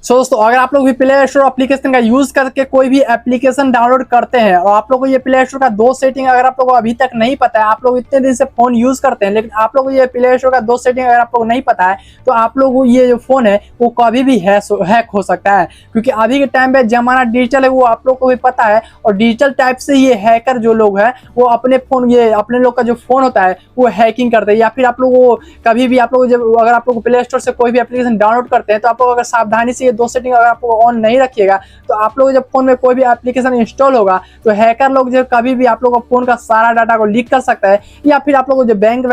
दोस्तों अगर आप लोग भी प्ले स्टोर एप्लीकेशन का यूज करके कोई भी एप्लीकेशन डाउनलोड करते हैं और आप लोग को ये प्ले स्टोर का दो सेटिंग अगर आप लोग को अभी तक नहीं पता है, आप लोग इतने दिन से फोन यूज करते हैं लेकिन आप लोग को ये प्ले स्टोर का दो सेटिंग अगर आप लोग को नहीं पता है तो आप लोग को ये जो फोन है वो कभी भी हैक हो सकता है। क्योंकि अभी के टाइम पे जमाना डिजिटल है वो आप लोग को भी पता है, और डिजिटल टाइप से ये हैकर जो लोग हैं वो अपने फोन, ये अपने लोग का जो फोन होता है वो हैकिंग करते हैं। या फिर आप लोग को कभी भी आप लोग जब अगर आप लोग प्ले स्टोर से कोई भी एप्लीकेशन डाउनलोड करते हैं तो आप लोग अगर सावधानी से ये दो सेटिंग अगर आप ऑन नहीं रखिएगा तो आप लोग जब फोन में कोई भी एप्लीकेशन इंस्टॉल होगा तो हैकर लोग जो कभी भी आप लोग का फोन का सारा डाटा को लीक कर सकता है, या फिर आप लोग जो बैंक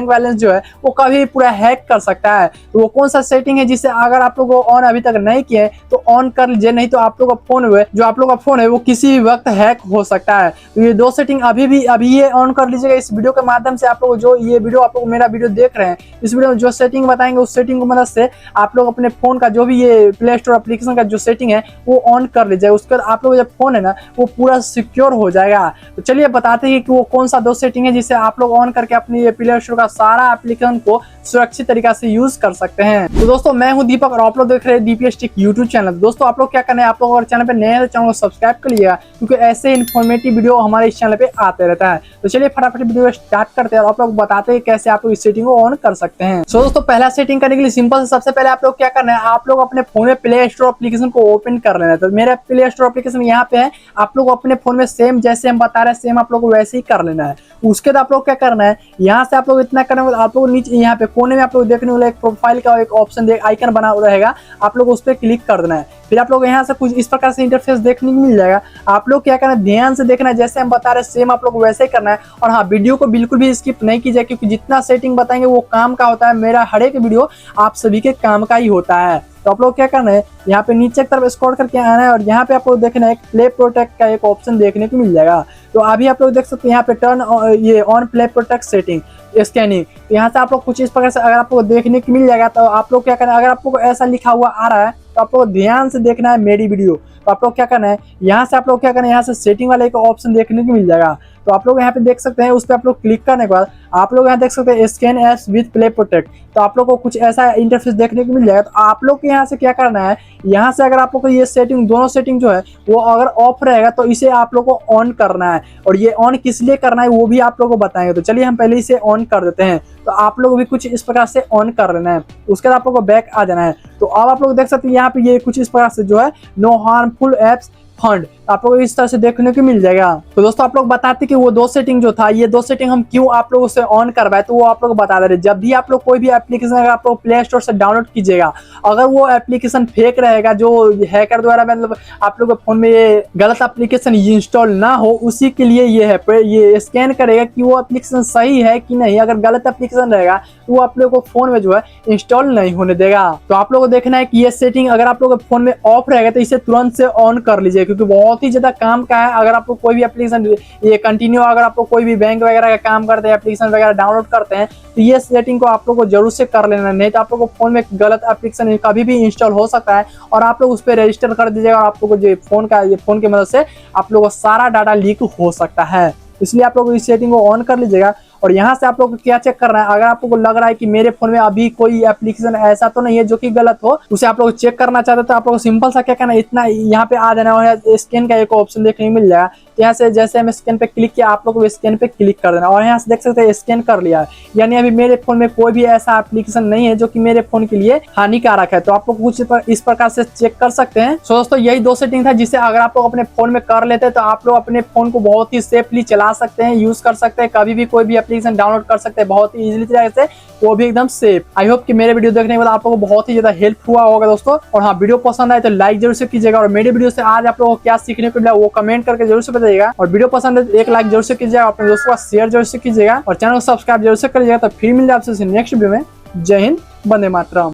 बैलेंस जो है वो कभी पूरा हैक कर सकता है। तो वो कौन सा सेटिंग है जिसे अगर आप लोग ऑन अभी तक नहीं किए तो ऑन कर लीजिए, नहीं तो आप लोग का फोन है जो आप लोग का फोन है वो किसी वक्त हैक हो सकता है। तो ये दो सेटिंग अभी ये ऑन कर लीजिएगा। इस वीडियो के माध्यम से आप लोग जो ये वीडियो आप लोग मेरा वीडियो देख रहे हैं, इस वीडियो में जो सेटिंग बताएंगे उस सेटिंग की मदद से आप लोग अपने फोन का जो भी ये प्ले स्टोर एप्लीकेशन का जो सेटिंग है वो ऑन कर लीजिए। उसके बाद आप लोग जब फोन है ना वो पूरा सिक्योर हो जाएगा। तो चलिए बताते हैं कि वो कौन सा दो सेटिंग है जिसे आप लोग ऑन करके अपने ये प्ले स्टोर का सारा एप्लीकेशन को सुरक्षित तरीका से यूज कर सकते हैं। तो दोस्तों मैं हूं दीपक और आप लोग देख रहे हैं डीपीएस टेक यूट्यूब चैनल। दोस्तों आप लोग क्या करना है, आप लोग अगर चैनल पे नए हैं तो चैनल को सब्सक्राइब कर लीजिएगा क्योंकि ऐसे इन्फॉर्मेटिव वीडियो हमारे इस चैनल पे आते रहता है। तो चलिए फटाफट वीडियो स्टार्ट करते हैं और आप लोग बताते हैं कैसे आप लोग इस सेटिंग को ऑन कर सकते हैं। सो दोस्तों पहला सेटिंग करने के लिए सिंपल से सबसे पहले आप लोग क्या करना है, आप लोग अपने फोन में प्ले स्टोर एप्लीकेशन को ओपन कर लेना है। तो मेरा प्ले स्टोर एप्लीकेशन यहाँ पे है, आप लोग अपने फोन में सेम जैसे हम बता रहे हैं सेम आप लोग को वैसे ही कर लेना है। उसके बाद आप लोग क्या करना है, यहाँ से आप लोग इतना करना है, आप लोग नीचे यहाँ पे कोने में आप लोग देखने वाला एक प्रोफाइल का एक ऑप्शन आइकन बना रहेगा, आप लोग उस पर क्लिक कर देना है। फिर आप लोग यहाँ से कुछ इस प्रकार से इंटरफेस देखने को मिल जाएगा। आप लोग क्या करना है, ध्यान से देखना है, जैसे हम बता रहे हैं सेम आप लोग वैसे ही करना है। और हाँ, वीडियो को बिल्कुल भी स्किप नहीं कीजिए क्योंकि जितना सेटिंग बताएंगे वो काम का होता है। मेरा हर एक वीडियो आप सभी के काम का ही होता है। तो आप लोग क्या करना है, यहाँ पे नीचे की तरफ स्क्रॉल करके आना है और यहाँ पे आप लोग देखना है एक प्ले प्रोटेक्ट का एक ऑप्शन देखने को मिल जाएगा। तो अभी आप लोग देख सकते हैं यहाँ पे टर्न ये on play protect setting scanning. तो यहाँ से आप लोग कुछ इस प्रकार से अगर आपको देखने को मिल जाएगा तो आप लोग क्या करना है, अगर आपको ऐसा लिखा हुआ आ रहा है तो आप लोग ध्यान से देखना है मेरी वीडियो। तो आप लोग क्या करना है, यहाँ से आप लोग क्या करना है, यहाँ से सेटिंग वाला एक ऑप्शन देखने को मिल जाएगा। तो आप लोग यहाँ पे देख सकते हैं, उस पर आप लोग क्लिक करने के बाद आप लोग यहाँ देख सकते हैं scan apps with play protect. तो आप लोग को कुछ ऐसा इंटरफेस देखने को मिल जाएगा। तो आप लोग को यहाँ से क्या करना है, यहाँ से अगर आप लोग को ये सेटिंग दोनों सेटिंग जो है वो अगर ऑफ रहेगा तो इसे आप लोग को ऑन करना है, और ये ऑन किस लिए करना है वो भी आप लोग को बताएंगे। तो चलिए हम पहले इसे ऑन कर देते हैं। तो आप लोग भी कुछ इस प्रकार से ऑन कर लेना है, उसके बाद आप लोग को बैक आ जाना है। तो अब आप लोग देख सकते हैं यहाँ पे ये कुछ इस प्रकार से जो है नो हार्मफुल एप्स फंड आप लोग इस तरह से देखने को मिल जाएगा। तो दोस्तों आप लोग बताते कि वो दो सेटिंग जो था, ये दो सेटिंग हम क्यों आप लोगों से ऑन करवाए, तो वो आप लोग बता दे रहे। जब भी आप लोग कोई भी एप्लीकेशन अगर आप लोग प्ले स्टोर से डाउनलोड कीजिएगा, अगर वो एप्लीकेशन फेक रहेगा, जो हैकर द्वारा मतलब आप लोग के फोन में ये गलत एप्लीकेशन इंस्टॉल ना हो, उसी के लिए ये है। ये स्कैन करेगा कि वो एप्लीकेशन सही है कि नहीं। अगर गलत एप्लीकेशन रहेगा तो वो आप लोग को फोन में जो है इंस्टॉल नहीं होने देगा। तो आप लोग को देखना है कि ये सेटिंग अगर आप लोग के फोन में ऑफ रहेगा तो इसे तुरंत से ऑन कर लीजिए क्योंकि बहुत ही ज्यादा काम का है। अगर आपको कोई भी एप्लीकेशन ये कंटिन्यू अगर आपको कोई भी बैंक वगैरह का काम करते हैं, एप्लीकेशन वगैरह डाउनलोड करते हैं, तो ये सेटिंग को आप लोग को जरूर से कर लेना, नहीं तो आप लोग को फोन में गलत एप्लीकेशन कभी भी इंस्टॉल हो सकता है और आप लोग उस पर रजिस्टर कर दीजिएगा और आप लोग को जो फोन की मदद से आप लोग को सारा डाटा लीक हो सकता है। इसलिए आप लोग इस सेटिंग को ऑन कर लीजिएगा। और यहाँ से आप लोग को क्या चेक करना है, अगर आप लोग को लग रहा है कि मेरे फोन में अभी कोई एप्लीकेशन ऐसा तो नहीं है जो कि गलत हो, उसे आप लोग चेक करना चाहते तो आप लोग सिंपल सा क्या करना है, इतना यहाँ पे आ जाना है, स्कैन का एक ऑप्शन देखने को मिल जाएगा। तो यहाँ से जैसे हम स्कैन पे क्लिक किया, आप लोग को स्कैन पे क्लिक कर देना और यहाँ से देख सकते हैं स्कैन कर लिया है। यानी अभी मेरे फोन में कोई भी ऐसा एप्लीकेशन नहीं है जो कि मेरे फोन के लिए हानिकारक है। तो आप लोग कुछ इस प्रकार से चेक कर सकते हैं। सो दोस्तों यही दो सेटिंग था जिसे अगर आप लोग अपने फोन में कर लेते हैं तो आप लोग अपने फोन को बहुत ही सेफली चला सकते हैं, यूज कर सकते हैं, कभी भी कोई भी एप्लीकेशन डाउनलोड कर सकते हैं बहुत ही इजीली तरीके से, वो भी एकदम सेफ। आई होप कि मेरे वीडियो देखने के बाद आप लोगों को बहुत ही ज्यादा हेल्प हुआ होगा दोस्तों। और हाँ, वीडियो पसंद आए तो लाइक जरूर से कीजिएगा और मेरे वीडियो से आज आप लोगों को क्या सीखने को मिला वो कमेंट करके जरूर से बताइएगा। और वीडियो पसंद है तो एक लाइक जरूर से कीजिएगा, अपने दोस्तों का शेयर जरूर से कीजिएगा और चैनल को सब्सक्राइब जरूर से करिएगा। तो फिर मिल जाए आपसे नेक्स्ट वीडियो में। जय हिंद, वंदे मातरम।